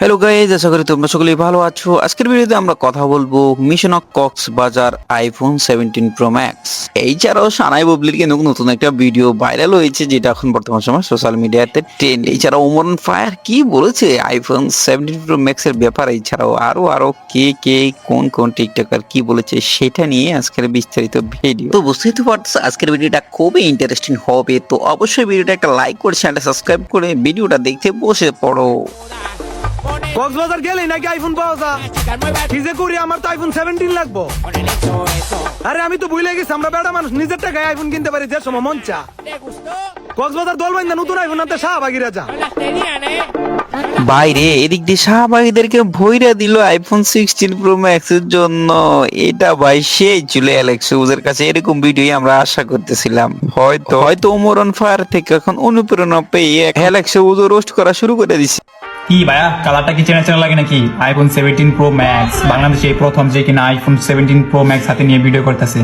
Hello guys, আশা করি তোমরা সকলেই ভালো আছো। আজকের ভিডিওতে আমরা কথা বলবো mission of Cox's Bazar iPhone 17 pro max. এছাড়াও সানাই বুবলির কিন্তু নতুন একটা ভিডিও ভাইরাল হয়েছে, যেটা এখন বর্তমান সময় সোশ্যাল মিডিয়াতে ট্রেন্ড। এছাড়াও ওমর ফায়ার কি বলেছে আইফোন 17 প্রো ম্যাক্স এর ব্যাপারে, এছাড়াও আরো কে কোন টিকটকার কি বলেছে সেটা নিয়ে আজকের বিস্তারিত ভিডিও। তো বুঝতেই তো পারছো আজকের ভিডিওটা খুবই ইন্টারেস্টিং হবে। তো অবশ্যই ভিডিওটা একটা লাইক করে চ্যানেলটা সাবস্ক্রাইব করে ভিডিওটা দেখতে বসে পড়ো। কক্সবাজার গেলে নাকি আইফোন পাওয়া যায়? কি যে করি, আমার তো আইফোন 17 লাগবো। আরে আমি তো ভুলে গেছি, আমরা বেড়া মানুষ নিজের টাকায় আইফোন কিনতে পারি যে সময় মন চা। কক্সবাজার দলবাইন্দা নতুন আইফোন আনতে শাহবাগিরা যা। বাইরে এদিক দিয়ে শাহবাগীদেরকে ভইরা দিল আইফোন 16 প্রো ম্যাক্স এর জন্য। এটা ভাই সেই ছিল অ্যালেক্স ওদের কাছে, এরকম ভিডিওই আমরা আশা করতেছিলাম। হয়তো ওমর ফায়ার থেকে এখন অনুপ্রেরণা পেয়ে অ্যালেক্স ওদের রোস্ট করা শুরু করে দিছে। কি ভাইয়া, কালারটা কি চেনা চেনা লাগে নাকি? আইফোন 17 প্রো ম্যাক্স বাংলাদেশে এই প্রথম যে কিনা আইফোন 17 প্রো ম্যাক্স হাতে নিয়ে ভিডিও করতেছে।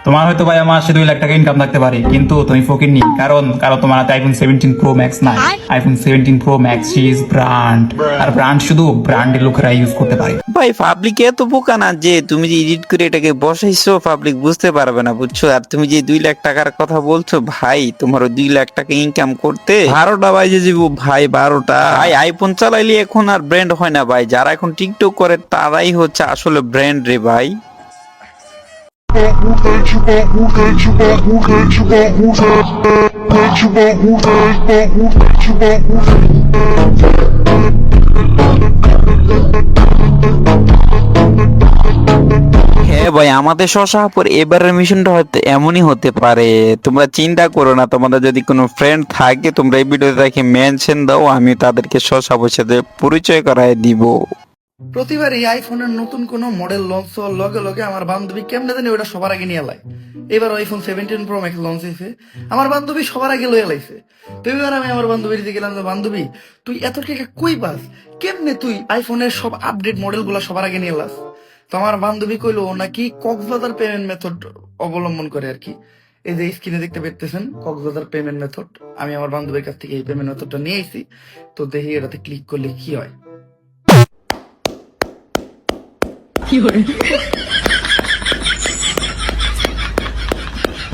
তোমার হয়তো ভাই মাসে 2 লাখ টাকা ইনকাম থাকতে পারে, কিন্তু তুমি ফকির নি, কারণ তোমার হাতে আইফোন 17 প্রো ম্যাক্স নাই। IPhone 17 pro max is brand, আর ব্র্যান্ড শুধু ব্র্যান্ডের লোকেরা ইউজ করতে পারে। ভাই পাবলিক এত বোকা না যে তুমি যে এডিট করে এটাকে বসাইছো পাবলিক বুঝতে পারবে না, বুঝছো? আর তুমি যে 2 লাখ টাকার কথা বলছো, ভাই তোমার 2 লাখ টাকা ইনকাম করতে 12টা বাজে যাবো ভাই, 12টা। ভাই আইফোন চালাইলে এখন আর ব্র্যান্ড হয় না ভাই, যারা এখন টিকটক করে তারাই হচ্ছে আসলে ব্র্যান্ড রে ভাই। হ্যাঁ ভাই, আমাদের শশাপুর এবারের মিশনটা হয়তো এমনই হতে পারে। তোমরা চিন্তা করো না, তোমাদের যদি কোনো ফ্রেন্ড থাকে তোমরা এই ভিডিওতে দেখে মেনশন দাও, আমি তাদেরকে শশাপুর সাথে পরিচয় করায় দিব। প্রতিবার এই আইফোনের নতুন কোন মডেল লঞ্চ হওয়ার লগে লগে আমার বান্ধবী কেমনে জানি ওটা সবার আগে নিয়ে লাই। এবার আইফোন 17 প্রো ম্যাক্স লঞ্চ হয়েছে, আমার বান্ধবী সবার আগে লয়ে লাইছে। তো এবার আমি আমার বান্ধবীর দিকে গেলাম, বান্ধবী তুই এত টাকা কই পাস, কেমনে তুই আইফোনের সব আপডেট মডেল গুলা সবার আগে নিয়ে লাস? তো আমার বান্ধবী কইলো নাকি কক্সবাজার পেমেন্ট মেথড অবলম্বন করে আর কি। এই যে স্ক্রিনে দেখতে পেতেছেন কক্সবাজার পেমেন্ট মেথড, আমি আমার বান্ধবীর কাছ থেকে এই পেমেন্ট মেথডটা নিয়ে আইছি। তো দেখি এটাতে ক্লিক করলে কি হয়।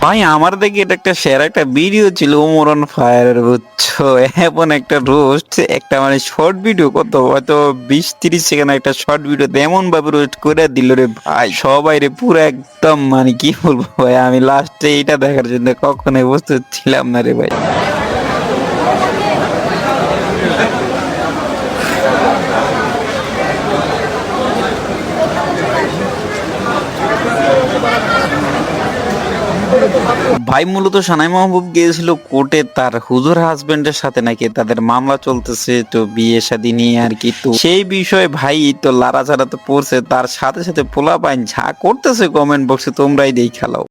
ভাই আমার দেখে এটা একটা শেয়ার একটা ভিডিও ছিল ওমর ফায়ারের, বুঝছো? এমন একটা রোস্ট, একটা মানে শর্ট ভিডিও, কত হয়তো 20-30 সেকেন্ড একটা শর্ট ভিডিও এমন ভাবে রোস্ট করে দিল রে ভাই, সবাই রে পুরো একদম মানে কি বলবো ভাই, আমি লাস্টে এটা দেখার জন্য কখনোই প্রস্তুত ছিলাম না রে ভাই। ভাই মূলত সানাই মাহবুব গিয়েছিল কোর্টে, তার হুজুর হাজবেন্ডের সাথে নাকি তাদের মামলা চলতেছে, তো বিয়ে শাদী নিয়ে আর কি। তো সেই বিষয়ে ভাই তো লাড়াচাড়া তো পড়ছে, তার সাথে সাথে পোলাপাইন যা করতেছে কমেন্ট বক্সে তোমরাই দেখালাও।